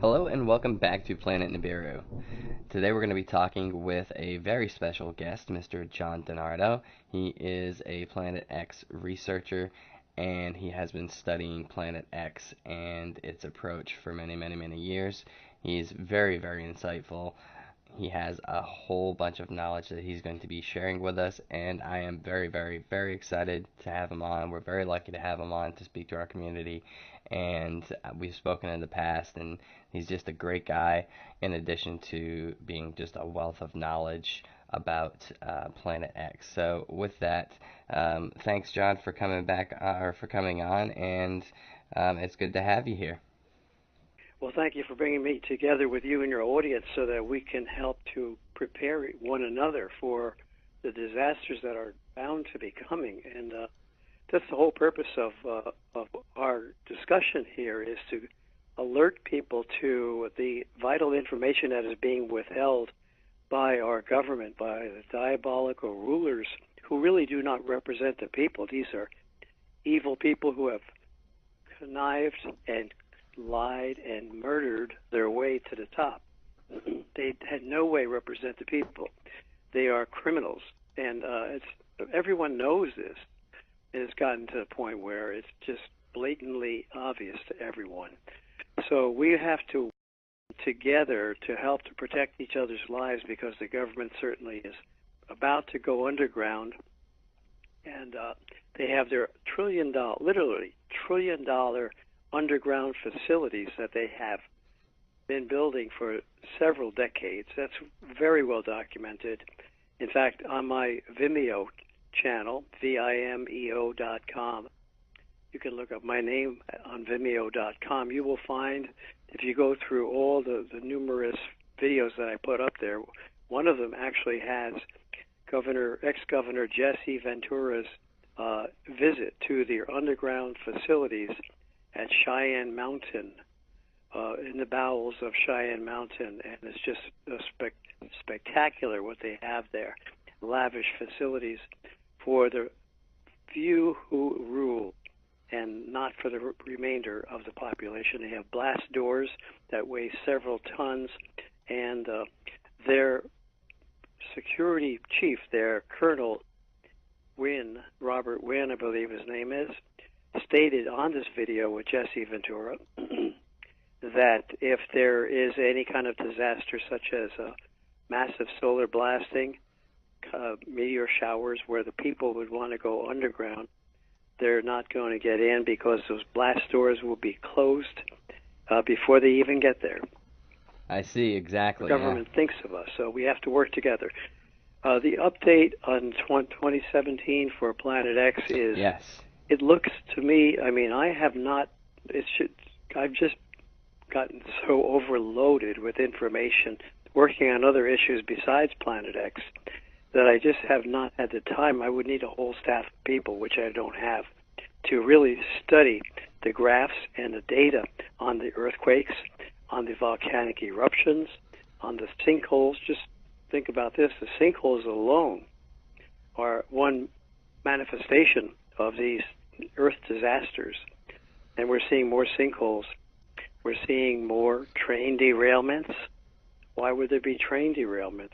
Hello and welcome back to Planet Nibiru. Today we're going to be talking with a very special guest, Mr. John Dinardo. He is a Planet X researcher and he has been studying Planet X and its approach for many years. He's very insightful. He has a whole bunch of knowledge that he's going to be sharing with us, and I am very excited to have him on. We're very lucky to have him on to speak to our community, and we've spoken in the past, and he's just a great guy, in addition to being just a wealth of knowledge about Planet X. So with that, thanks, John, for coming back, or for coming on, and it's good to have you here. Well, thank you for bringing me together with you and your audience so that we can help to prepare one another for the disasters that are bound to be coming. And that's the whole purpose of our discussion here, is to alert people to the vital information that is being withheld by our government, by the diabolical rulers who really do not represent the people. These are evil people who have connived and lied and murdered their way to the top. They had no way represent the people. They are criminals, and everyone knows this. It has gotten to the point where it's just blatantly obvious to everyone. So we have to work together to help to protect each other's lives, because the government certainly is about to go underground, and they have their literally trillion dollar underground facilities that they have been building for several decades. That's very well documented. In fact, on my Vimeo channel, vimeo.com, you can look up my name on vimeo.com. You will find, if you go through all the numerous videos that I put up there, one of them actually has ex-Governor Jesse Ventura's visit to their underground facilities at Cheyenne Mountain, in the bowels of Cheyenne Mountain, and it's just spectacular what they have there. Lavish facilities for the few who rule, and not for the remainder of the population. They have blast doors that weigh several tons, and their security chief, their Colonel Wynn, Robert Wynn, I believe his name is, stated on this video with Jesse Ventura that if there is any kind of disaster, such as massive solar blasting, meteor showers where the people would want to go underground, they're not going to get in, because those blast doors will be closed before they even get there. I see, exactly. The government thinks of us, so we have to work together. The update on 2017 for Planet X is, yes. It looks to me, I mean, I've just gotten so overloaded with information, working on other issues besides Planet X, that I just have not had the time. I would need a whole staff of people, which I don't have, to really study the graphs and the data on the earthquakes, on the volcanic eruptions, on the sinkholes. Just think about this. The sinkholes alone are one manifestation of these earth disasters. And we're seeing more sinkholes. We're seeing more train derailments. Why would there be train derailments?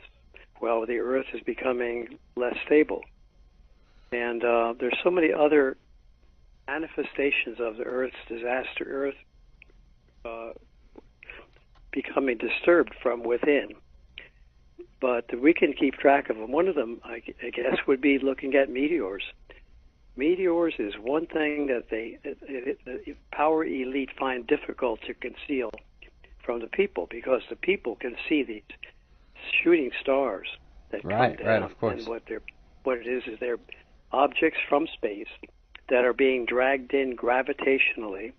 Well, the earth is becoming less stable. And there's so many other manifestations of the earth's disaster, becoming disturbed from within. But we can keep track of them. One of them, I guess, would be looking at meteors. Meteors is one thing that the power elite find difficult to conceal from the people, because the people can see these shooting stars that come down. Right, of course. And what it is they're objects from space that are being dragged in gravitationally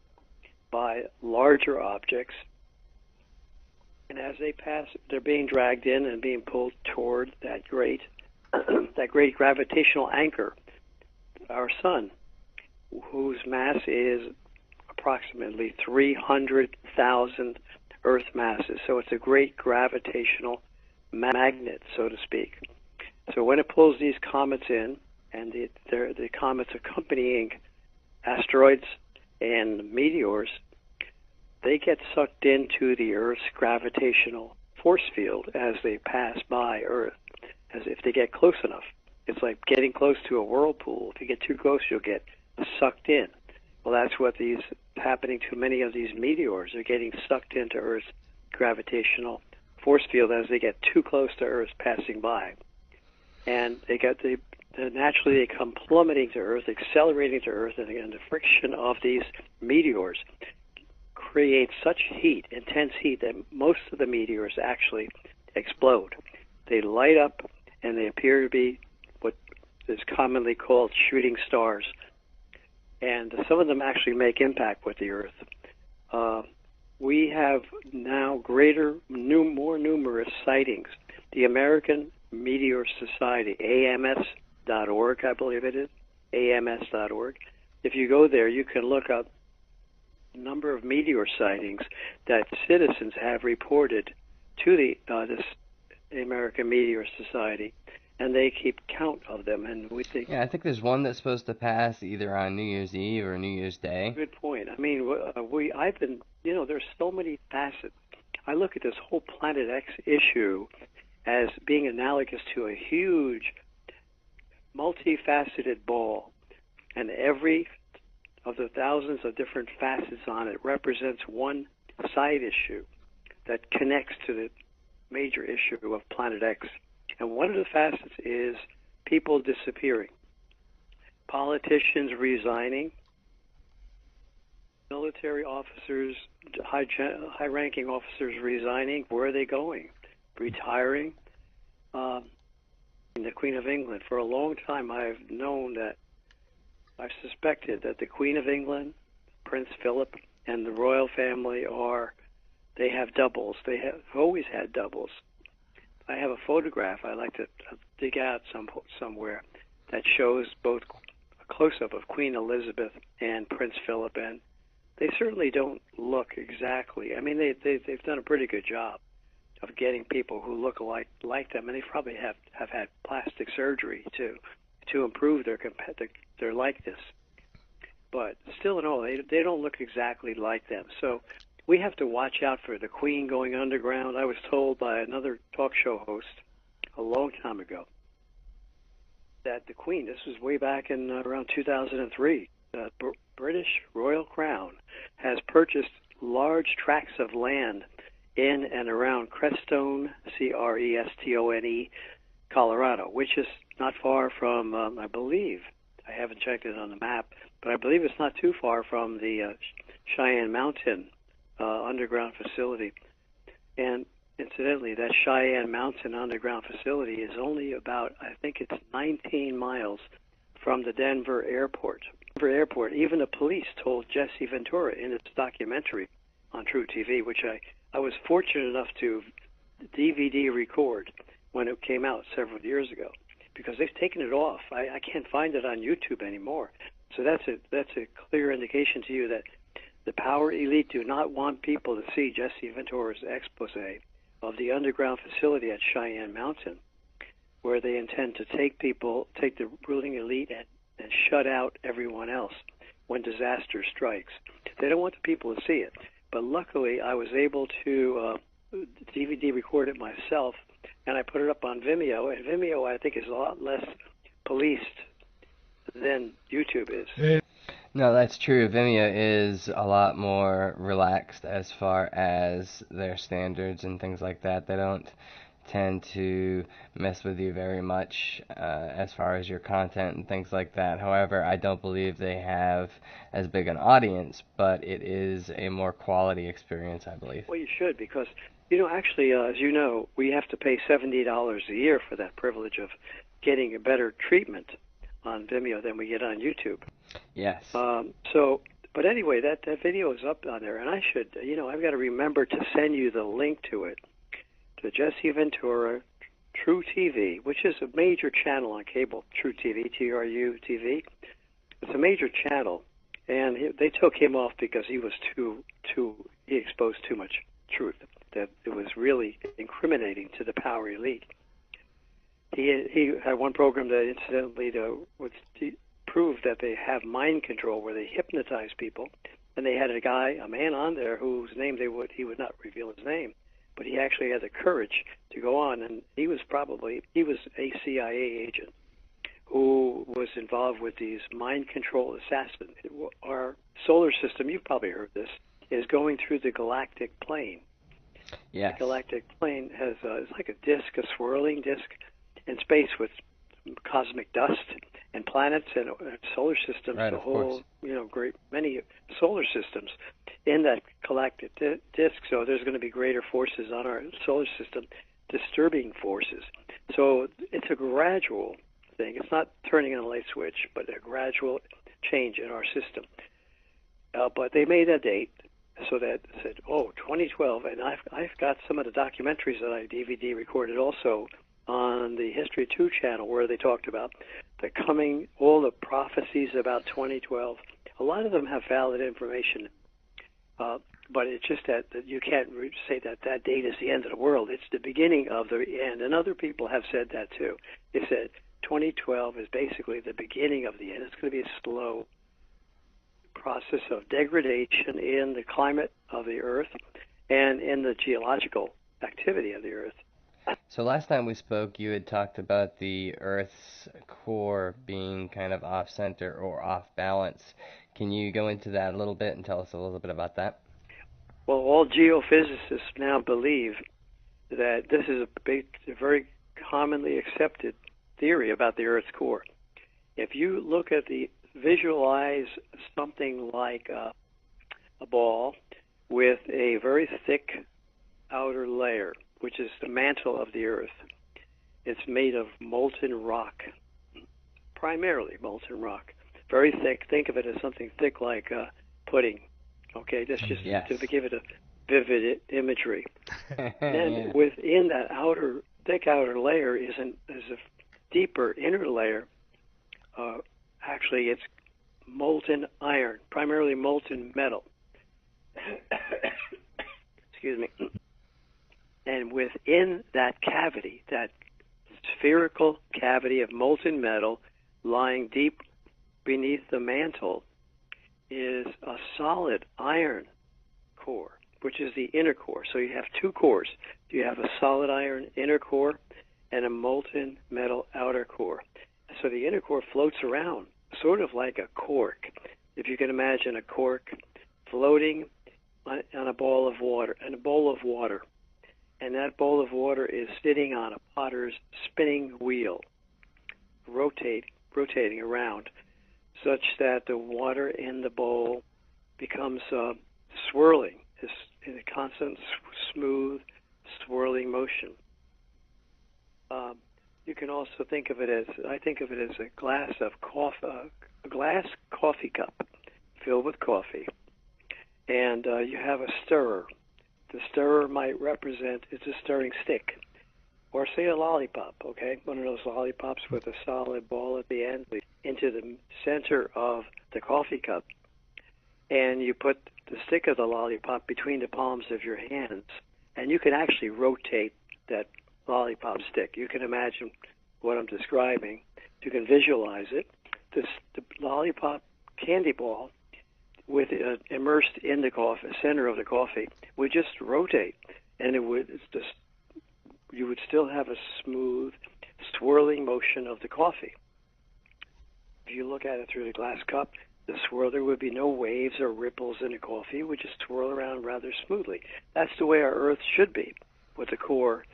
by larger objects. And as they pass, they're being dragged in and being pulled toward that great, that great gravitational anchor, our sun, whose mass is approximately 300,000 Earth masses. So it's a great gravitational magnet, so to speak. So when it pulls these comets in, and the comets accompanying asteroids and meteors, they get sucked into the Earth's gravitational force field as they pass by Earth, as if they get close enough. It's like getting close to a whirlpool. If you get too close, you'll get sucked in. Well, that's what is happening to many of these meteors. They're getting sucked into Earth's gravitational force field as they get too close to Earth passing by. And naturally they come plummeting to Earth, accelerating to Earth, and the friction of these meteors creates such heat, intense heat, that most of the meteors actually explode. They light up, and they appear to be what is commonly called shooting stars. And some of them actually make impact with the Earth. We have now more numerous sightings. The American Meteor Society, AMS.org, I believe it is, AMS.org. If you go there, you can look up a number of meteor sightings that citizens have reported to this American Meteor Society, and they keep count of them. And we think, Yeah, I think there's one that's supposed to pass either on New Year's Eve or New Year's Day. good point. I mean, I've been, there's so many facets. I look at this whole Planet X issue as being analogous to a huge, multifaceted ball, and every of the thousands of different facets on it represents one side issue that connects to the major issue of Planet X. And one of the facets is people disappearing, politicians resigning, military officers, high-ranking officers resigning. Where are they going? Retiring. The Queen of England. For a long time, I've suspected that the Queen of England, Prince Philip, and the royal family they have doubles. They have always had doubles. I have a photograph I like to dig out somewhere that shows both a close-up of Queen Elizabeth and Prince Philip, and they certainly don't look exactly. I mean, they've done a pretty good job of getting people who look like them, and they probably have had plastic surgery to improve their likeness. But still in all, they don't look exactly like them. So we have to watch out for the Queen going underground. I was told by another talk show host a long time ago that the Queen, this was way back in around 2003, the British Royal Crown has purchased large tracts of land in and around Crestone, Crestone, Colorado, which is not far from, I believe, I haven't checked it on the map, but I believe it's not too far from the Cheyenne Mountain underground facility. And incidentally, that Cheyenne Mountain underground facility is only about, I think it's 19 miles from the Denver airport. Even the police told Jesse Ventura in its documentary on True TV, which I was fortunate enough to DVD record when it came out several years ago, because they've taken it off. I can't find it on YouTube anymore. So that's a clear indication to you that the power elite do not want people to see Jesse Ventura's expose of the underground facility at Cheyenne Mountain, where they intend to take the ruling elite and shut out everyone else when disaster strikes. They don't want the people to see it. But luckily, I was able to DVD record it myself, and I put it up on Vimeo. And Vimeo, I think, is a lot less policed than YouTube is. No, that's true. Vimeo is a lot more relaxed as far as their standards and things like that. They don't tend to mess with you very much as far as your content and things like that. However, I don't believe they have as big an audience, but it is a more quality experience, I believe. Well, you should, because, actually, as you know, we have to pay $70 a year for that privilege of getting a better treatment on Vimeo than we get on YouTube. Yes. But anyway, that video is up on there, and I should, I've got to remember to send you the link to it. the Jesse Ventura True TV, which is a major channel on cable, True TV, TRU TV. It's a major channel, and they took him off because he was he exposed too much truth. That it was really incriminating to the power elite. He had one program that incidentally would prove that they have mind control, where they hypnotize people, and they had a man on there whose name he would not reveal his name, but he actually had the courage to go on, and he was a CIA agent who was involved with these mind control assassins. Our solar system, you've probably heard this, is going through the galactic plane. Yes. The galactic plane has it's like a swirling disc in space with cosmic dust and planets and solar systems. Right, the of whole, course. great many solar systems in that galactic disc. So there's going to be greater forces on our solar system, disturbing forces. So it's a gradual thing. It's not turning on a light switch, but a gradual change in our system. But they made a date so that said, 2012, and I've got some of the documentaries that I DVD recorded also on the History 2 channel, where they talked about all the prophecies about 2012. A lot of them have valid information, but it's just that you can't say that date is the end of the world. It's the beginning of the end, and other people have said that too. They said 2012 is basically the beginning of the end. It's going to be a slow process of degradation in the climate of the Earth and in the geological activity of the Earth. So last time we spoke, you had talked about the Earth's core being kind of off-center or off-balance. Can you go into that a little bit and tell us a little bit about that? Well, all geophysicists now believe that this is a very commonly accepted theory about the Earth's core. If you visualize something like a ball with a very thick outer layer, which is the mantle of the Earth. It's made of molten rock, primarily molten rock. Very thick. Think of it as something thick like pudding. Okay, that's just to give it a vivid imagery. And within that thick outer layer is a deeper inner layer. Actually, it's molten iron, primarily molten metal. Excuse me. And within that cavity, that spherical cavity of molten metal lying deep beneath the mantle, is a solid iron core, which is the inner core. So you have two cores. You have a solid iron inner core and a molten metal outer core. So the inner core floats around, sort of like a cork. If you can imagine a cork floating on a bowl of water, and that bowl of water is sitting on a potter's spinning wheel, rotating around, such that the water in the bowl becomes swirling, in a constant, smooth, swirling motion. You can also think of it as a glass coffee cup filled with coffee, and you have a stirrer. The stirrer might represent, it's a stirring stick, or say a lollipop, okay? One of those lollipops with a solid ball at the end into the center of the coffee cup, and you put the stick of the lollipop between the palms of your hands, and you can actually rotate that lollipop stick. You can imagine what I'm describing. You can visualize it. The lollipop candy ball with immersed in the center of the coffee would just rotate, and you would still have a smooth, swirling motion of the coffee. If you look at it through the glass cup, there would be no waves or ripples in the coffee. It would just swirl around rather smoothly. That's the way our Earth should be, with the core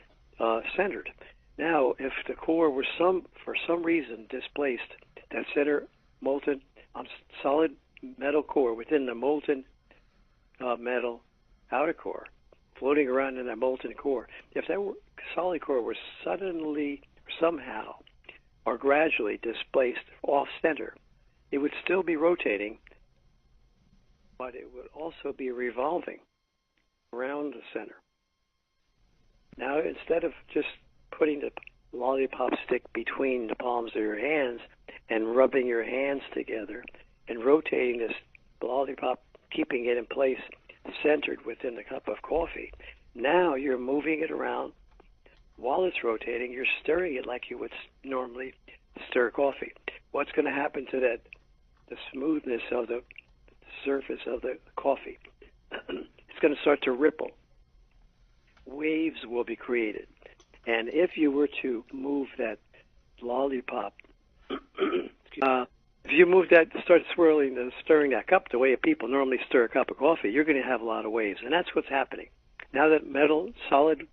centered. Now, if the core were for some reason displaced, that center molten solid metal core within the molten metal outer core, floating around in that molten core, if that solid core was suddenly, somehow, or gradually displaced off center, it would still be rotating, but it would also be revolving around the center. Now, instead of just putting the lollipop stick between the palms of your hands and rubbing your hands together and rotating this lollipop, keeping it in place, centered within the cup of coffee, now you're moving it around. While it's rotating, you're stirring it like you would normally stir coffee. What's going to happen to that, the smoothness of the surface of the coffee? It's going to start to ripple. Waves will be created. And if you were to move that lollipop, if you move that, start swirling and stirring that cup the way people normally stir a cup of coffee, you're going to have a lot of waves. And that's what's happening. Now that solid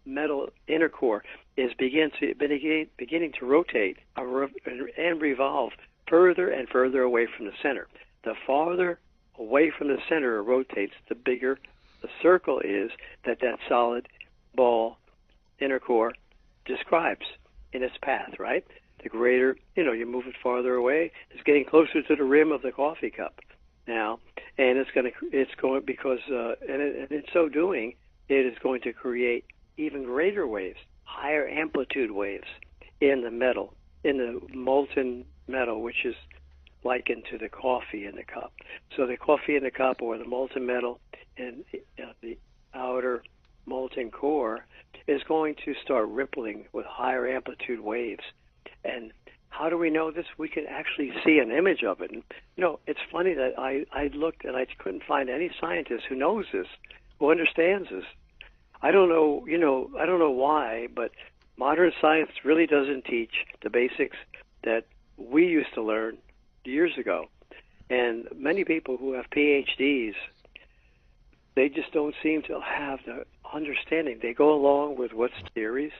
metal inner core is beginning to rotate and revolve further and further away from the center. The farther away from the center it rotates, the bigger the circle is that solid ball inner core describes in its path, right? The greater, you move it farther away, it's getting closer to the rim of the coffee cup now, and because in so doing, it is going to create even greater waves, higher amplitude waves in the metal, in the molten metal, which is likened to the coffee in the cup. So the coffee in the cup, or the molten metal in the outer molten core, is going to start rippling with higher amplitude waves. And how do we know this? We can actually see an image of it. And, it's funny that I looked and I couldn't find any scientist who knows this, who understands this. I don't know, I don't know why, but modern science really doesn't teach the basics that we used to learn years ago. And many people who have PhDs, they just don't seem to have the understanding. They go along with what's theories,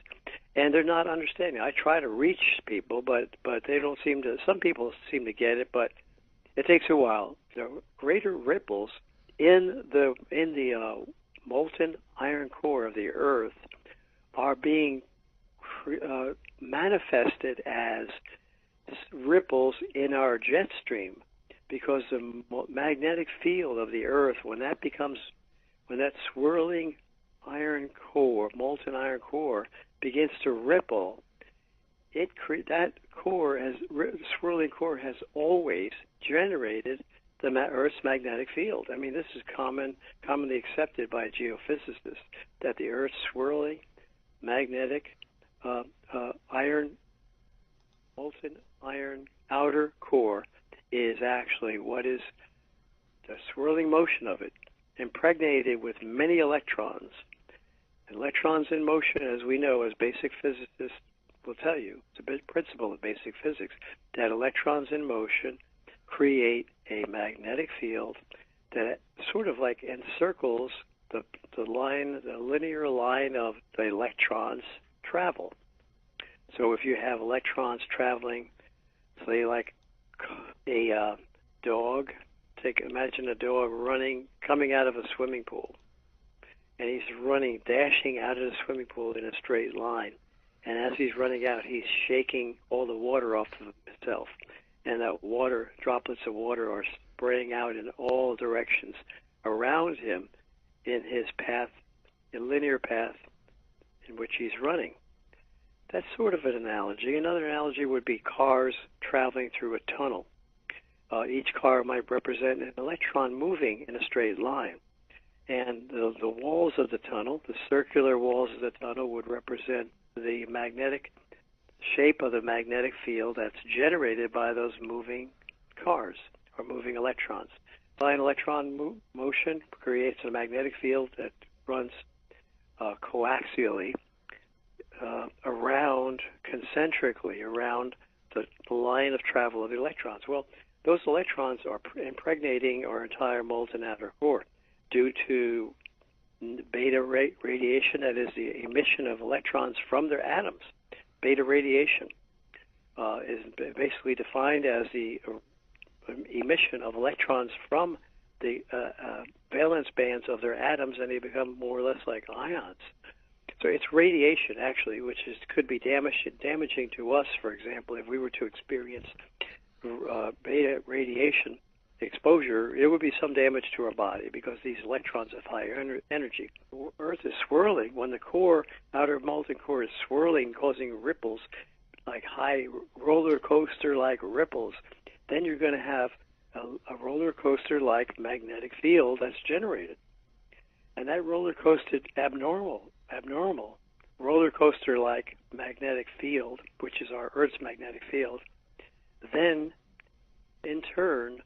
and they're not understanding. I try to reach people, but they don't seem to. Some people seem to get it, but it takes a while. The greater ripples in the molten iron core of the Earth are being manifested as ripples in our jet stream, because the magnetic field of the Earth, when that swirling iron core, molten iron core, begins to ripple, that swirling core has always generated the Earth's magnetic field. I mean, this is commonly accepted by geophysicists, that the Earth's swirling magnetic molten iron outer core is actually what is the swirling motion of it, impregnated with many electrons. Electrons in motion, as we know, as basic physicists will tell you, it's a big principle of basic physics, that electrons in motion create a magnetic field that sort of like encircles the linear line of the electrons travel. So if you have electrons traveling, say like a dog, imagine a dog coming out of a swimming pool, and he's dashing out of the swimming pool in a straight line. And as he's running out, he's shaking all the water off of himself. And that droplets of water are spraying out in all directions around him in his path, a linear path in which he's running. That's sort of an analogy. Another analogy would be cars traveling through a tunnel. Each car might represent an electron moving in a straight line. And the walls of the tunnel, the circular walls of the tunnel, would represent the magnetic shape of the magnetic field that's generated by those moving cars or moving electrons. Line electron motion creates a magnetic field that runs coaxially concentrically around the line of travel of the electrons. Well, those electrons are impregnating our entire molten outer core due to beta radiation, that is the emission of electrons from their atoms. Beta radiation is basically defined as the emission of electrons from the valence bands of their atoms, and they become more or less like ions. So it's radiation, actually, which could be damaging to us, for example, if we were to experience beta radiation exposure, it would be some damage to our body because these electrons have higher energy. Earth is swirling. When the core, outer molten core, is swirling, causing ripples, like high roller coaster like ripples, then you're going to have a roller coaster like magnetic field that's generated. And that roller coaster abnormal roller coaster like magnetic field, which is our Earth's magnetic field, then in turn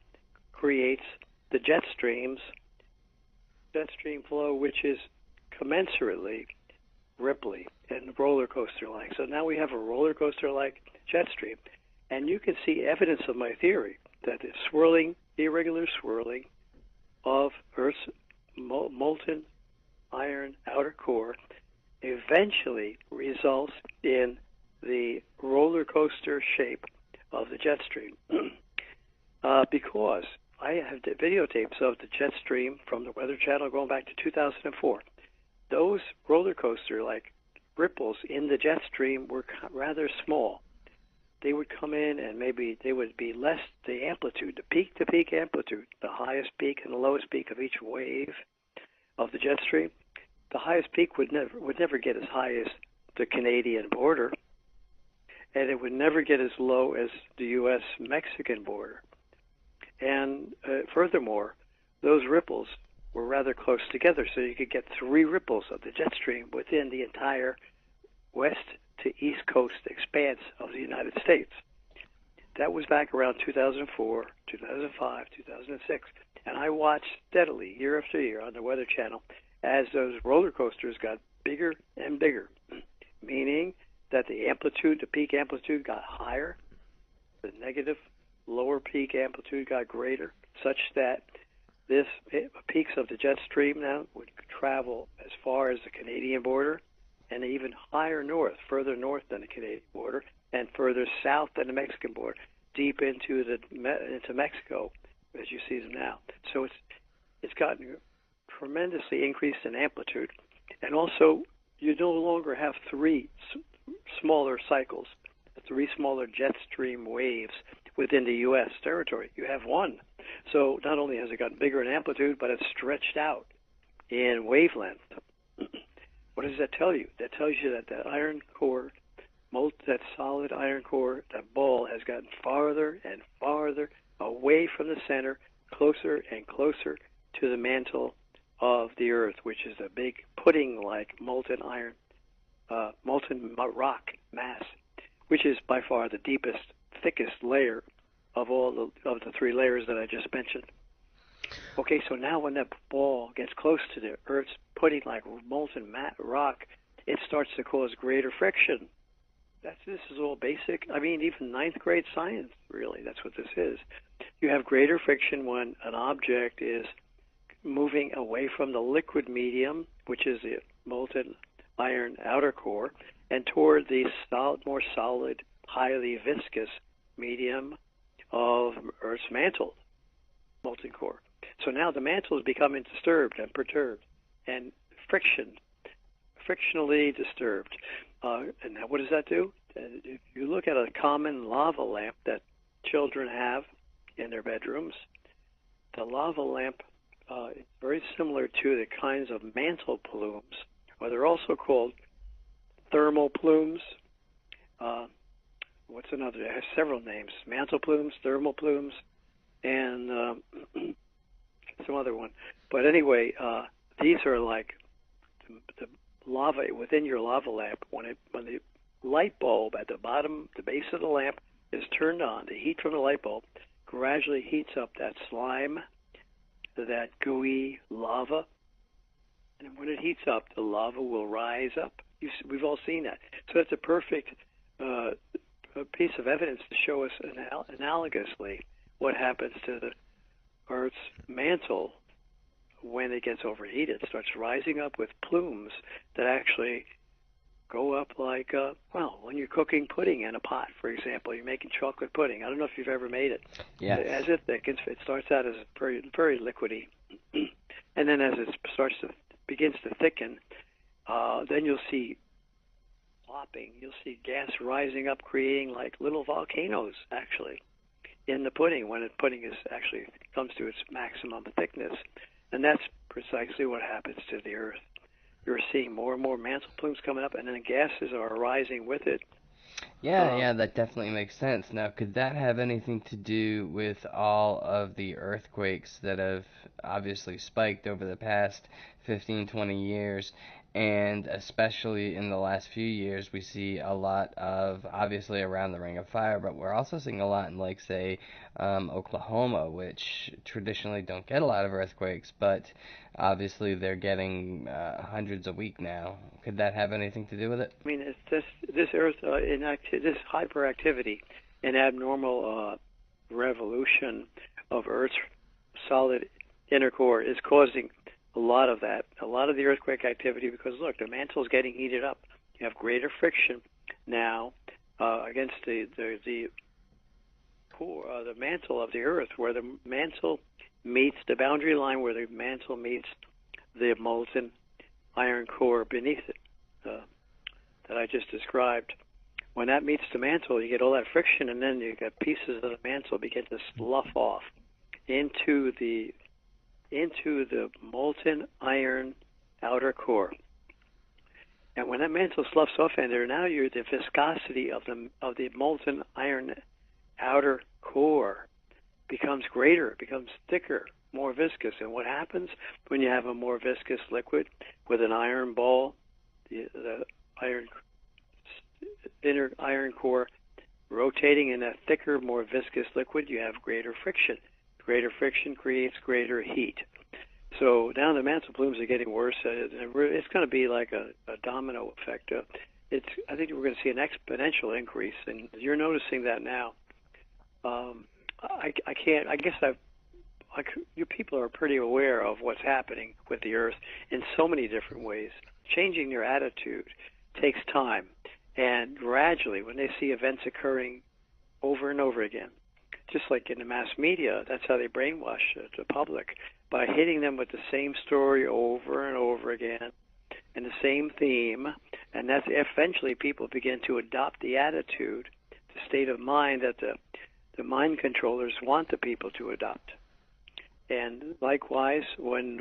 creates the jet stream flow, which is commensurately ripply and roller coaster like. So now we have a roller coaster like jet stream, and you can see evidence of my theory that the swirling, irregular swirling of Earth's molten iron outer core eventually results in the roller coaster shape of the jet stream. Because I have videotapes of the jet stream from the Weather Channel going back to 2004. Those roller coaster like ripples in the jet stream were rather small. They would come in and maybe they would be less the amplitude, the peak to peak amplitude, the highest peak and the lowest peak of each wave of the jet stream. The highest peak would never get as high as the Canadian border, and it would never get as low as the U.S.-Mexican border. And furthermore, those ripples were rather close together, so you could get 3 ripples of the jet stream within the entire west to east coast expanse of the United States. That was back around 2004, 2005, 2006. And I watched steadily, year after year, on the Weather Channel as those roller coasters got bigger and bigger, meaning that the amplitude, the peak amplitude got higher, the negative lower peak amplitude got greater, such that this peaks of the jet stream now would travel as far as the Canadian border and even higher north, further north than the Canadian border, and further south than the Mexican border, deep into Mexico, as you see them now. So it's gotten tremendously increased in amplitude, and also you no longer have 3 smaller cycles, 3 smaller jet stream waves within the U.S. territory. You have 1. So not only has it gotten bigger in amplitude, but it's stretched out in wavelength. What does that tell you? That tells you that the iron core, that solid iron core, that ball has gotten farther and farther away from the center, closer and closer to the mantle of the Earth, which is a big pudding-like molten iron, molten rock mass, which is by far the deepest, thickest layer of all of the 3 layers that I just mentioned. Okay, so now when that ball gets close to the Earth's pudding-like molten rock, it starts to cause greater friction. This is all basic. I mean, even 9th grade science, really, that's what this is. You have greater friction when an object is moving away from the liquid medium, which is the molten iron outer core, and toward the more solid, highly viscous medium of Earth's mantle, molten core. So now the mantle is becoming disturbed and perturbed and frictionally disturbed. And now what does that do? If you look at a common lava lamp that children have in their bedrooms, the lava lamp is very similar to the kinds of mantle plumes, or they're also called thermal plumes. What's another? It has several names: mantle plumes, thermal plumes, and some other one. But anyway, these are like the lava within your lava lamp. When the light bulb at the bottom, the base of the lamp, is turned on, the heat from the light bulb gradually heats up that slime, that gooey lava, and when it heats up, the lava will rise up. We've all seen that. So it's a perfect piece of evidence to show us analogously what happens to the Earth's mantle when it gets overheated. It starts rising up with plumes that actually go up like, when you're cooking pudding in a pot, for example, you're making chocolate pudding. I don't know if you've ever made it. Yes. As it thickens, it starts out as very, very liquidy. And then as it begins to thicken, then you'll see popping. You'll see gas rising up, creating like little volcanoes, actually. in the pudding when the pudding is actually comes to its maximum thickness. And that's precisely what happens to the Earth. You're seeing more and more mantle plumes coming up, and then the gases are rising with it. Yeah, yeah, that definitely makes sense. Now, could that have anything to do with all of the earthquakes that have obviously spiked over the past 15, 20 years? And especially in the last few years, we see a lot of, obviously around the Ring of Fire, but we're also seeing a lot in, like, say, Oklahoma, which traditionally don't get a lot of earthquakes, but obviously they're getting hundreds a week now. Could that have anything to do with it? I mean, it's this Earth this hyperactivity and abnormal revolution of Earth's solid inner core is causing a lot of that, a lot of the earthquake activity. Because look, the mantle is getting heated up. You have greater friction now against the core, the mantle of the Earth, where the mantle meets the boundary line, where the mantle meets the molten iron core beneath it. That I just described. When that meets the mantle, you get all that friction, and then you get pieces of the mantle begin to slough off into the molten iron outer core. And when that mantle sloughs off in there, now the viscosity of the molten iron outer core becomes greater, it becomes thicker, more viscous. And what happens when you have a more viscous liquid with an iron ball? The inner iron core rotating in a thicker, more viscous liquid, you have greater friction. Greater friction creates greater heat. So now the mantle plumes are getting worse. It's going to be like a domino effect. I think we're going to see an exponential increase, and you're noticing that now. I can't. I guess you people are pretty aware of what's happening with the Earth in so many different ways. Changing your attitude takes time, and gradually, when they see events occurring over and over again, just like in the mass media, that's how they brainwash the public, by hitting them with the same story over and over again and the same theme. And that's eventually people begin to adopt the attitude, the state of mind that the mind controllers want the people to adopt. And likewise, when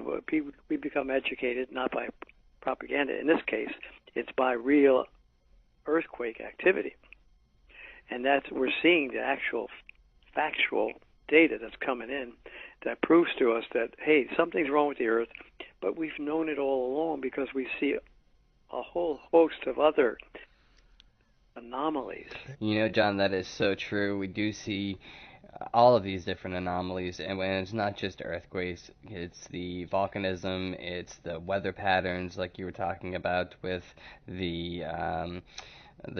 we become educated, not by propaganda, in this case, it's by real earthquake activity. And we're seeing the actual factual data that's coming in that proves to us that, hey, something's wrong with the Earth, but we've known it all along because we see a whole host of other anomalies. You know, John, that is so true. We do see all of these different anomalies, and when it's not just earthquakes, it's the volcanism, it's the weather patterns, like you were talking about with the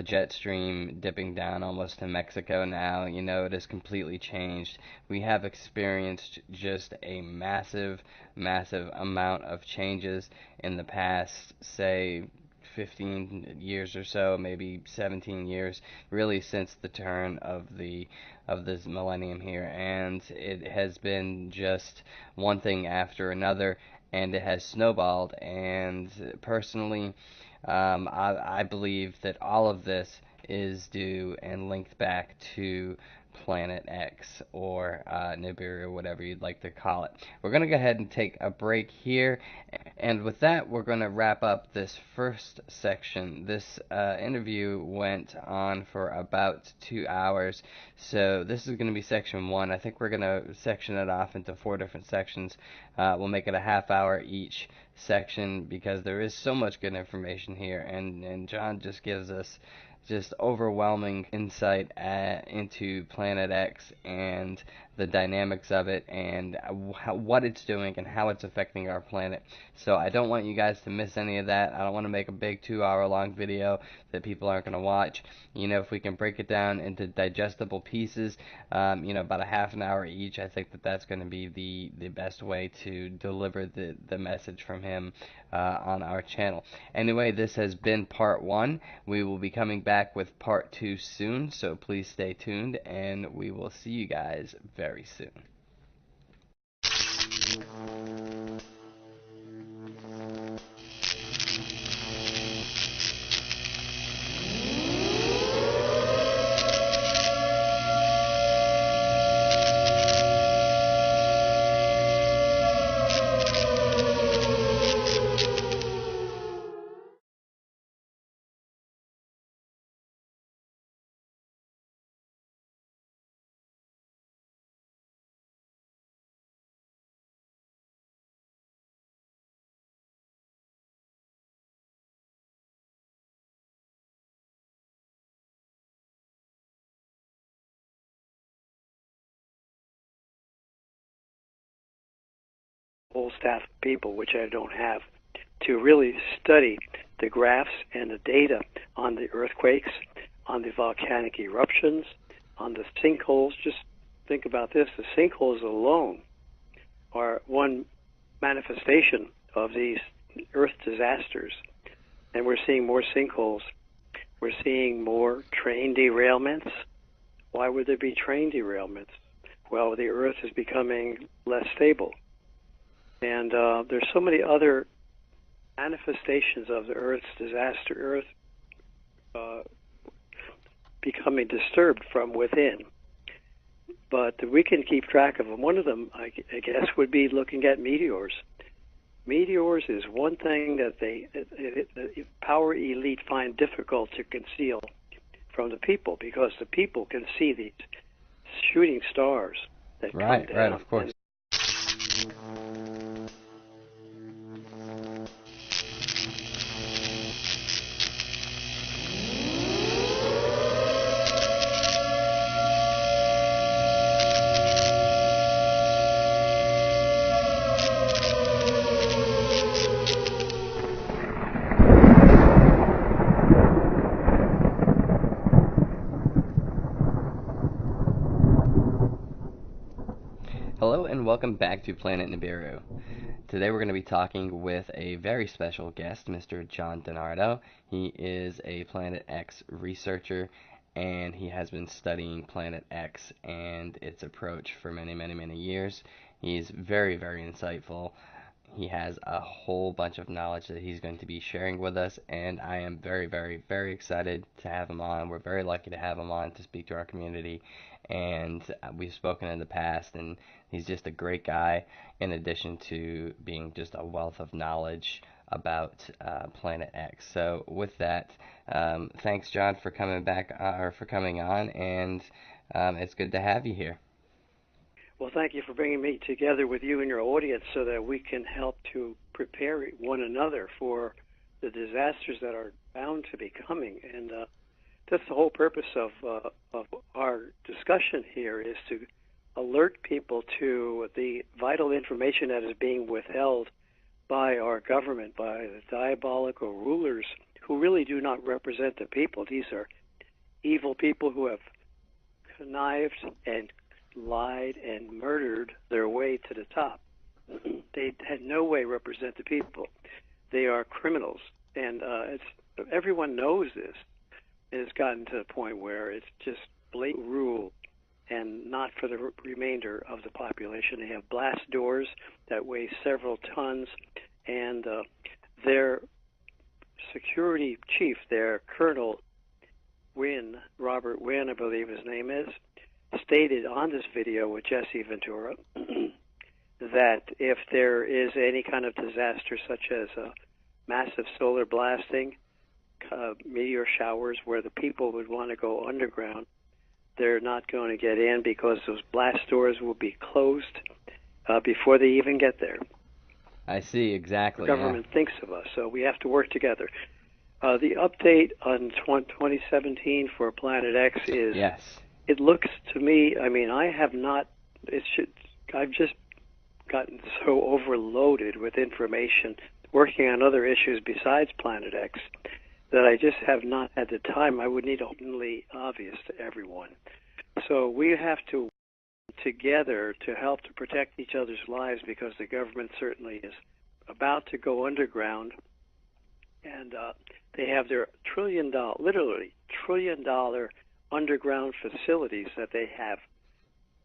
jet stream dipping down almost to Mexico now. You know, it has completely changed. We have experienced just a massive, massive amount of changes in the past, say, 15 years or so, maybe 17 years, really since the turn of this millennium here, and it has been just one thing after another, and it has snowballed. And personally, I believe that all of this is due and linked back to Planet X, or Nibiru, whatever you'd like to call it. We're going to go ahead and take a break here, and with that, we're going to wrap up this first section. This interview went on for about 2 hours, so this is going to be section 1. I think we're going to section it off into 4 different sections. We'll make it a half hour each section because there is so much good information here, and John just gives us just overwhelming insight into Planet X and the dynamics of it, and what it's doing and how it's affecting our planet. So I don't want you guys to miss any of that. I don't want to make a big 2-hour long video that people aren't going to watch. You know, if we can break it down into digestible pieces, about a half an hour each, I think that's going to be the best way to deliver the message from him on our channel. Anyway, this has been part 1. We will be coming back with part 2 soon, so please stay tuned, and we will see you guys very soon. whole staff of people, which I don't have, to really study the graphs and the data on the earthquakes, on the volcanic eruptions, on the sinkholes. Just think about this. The sinkholes alone are one manifestation of these earth disasters. And we're seeing more sinkholes. We're seeing more train derailments. Why would there be train derailments? Well, the earth is becoming less stable. And there's so many other manifestations of the earth's disaster, becoming disturbed from within. But we can keep track of them. One of them, I guess, would be looking at meteors. Meteors is one thing that the power elite find difficult to conceal from the people, because the people can see these shooting stars that come down. Right, of course. Hello and welcome back to Planet Nibiru. Today we're going to be talking with a very special guest, Mr. John Dinardo. He is a Planet X researcher, and he has been studying Planet X and its approach for many years. He's very insightful. He has a whole bunch of knowledge that he's going to be sharing with us, and I am very excited to have him on. We're very lucky to have him on to speak to our community, and we've spoken in the past, and he's just a great guy, in addition to being just a wealth of knowledge about Planet X. So with that, thanks, John, for coming back, or for coming on, and it's good to have you here. Well, thank you for bringing me together with you and your audience so that we can help to prepare one another for the disasters that are bound to be coming. And that's the whole purpose of our discussion here, is to alert people to the vital information that is being withheld by our government, by the diabolical rulers who really do not represent the people. These are evil people who have connived and lied and murdered their way to the top. They had no way represent the people. They are criminals, and everyone knows this. It has gotten to the point where it's just blatant rule, and not for the remainder of the population. They have blast doors that weigh several tons, and their security chief, their Colonel Wynn, Robert Wynn, I believe his name is, stated on this video with Jesse Ventura that if there is any kind of disaster, such as massive solar blasting, meteor showers where the people would want to go underground, they're not going to get in because those blast doors will be closed before they even get there. I see, exactly. The government thinks of us, so we have to work together. The update on 2017 for Planet X is, yes. It looks to me, I mean, I've just gotten so overloaded with information working on other issues besides Planet X that I just have not had the time. I would need it openly obvious to everyone. So we have to work together to help to protect each other's lives, because the government certainly is about to go underground, and they have their literally $1 trillion underground facilities that they have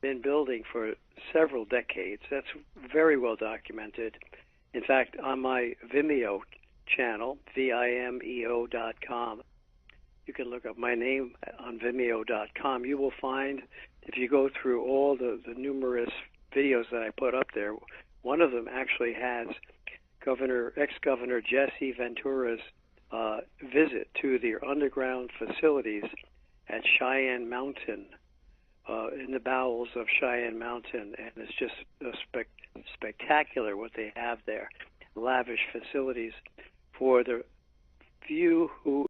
been building for several decades. That's very well documented. In fact, on my Vimeo channel, vimeo.com, you can look up my name on vimeo.com. You will find, if you go through all the numerous videos that I put up there, one of them actually has ex-Governor Jesse Ventura's visit to the underground facilities at Cheyenne Mountain, in the bowels of Cheyenne Mountain, and it's just spectacular what they have there. Lavish facilities for the few who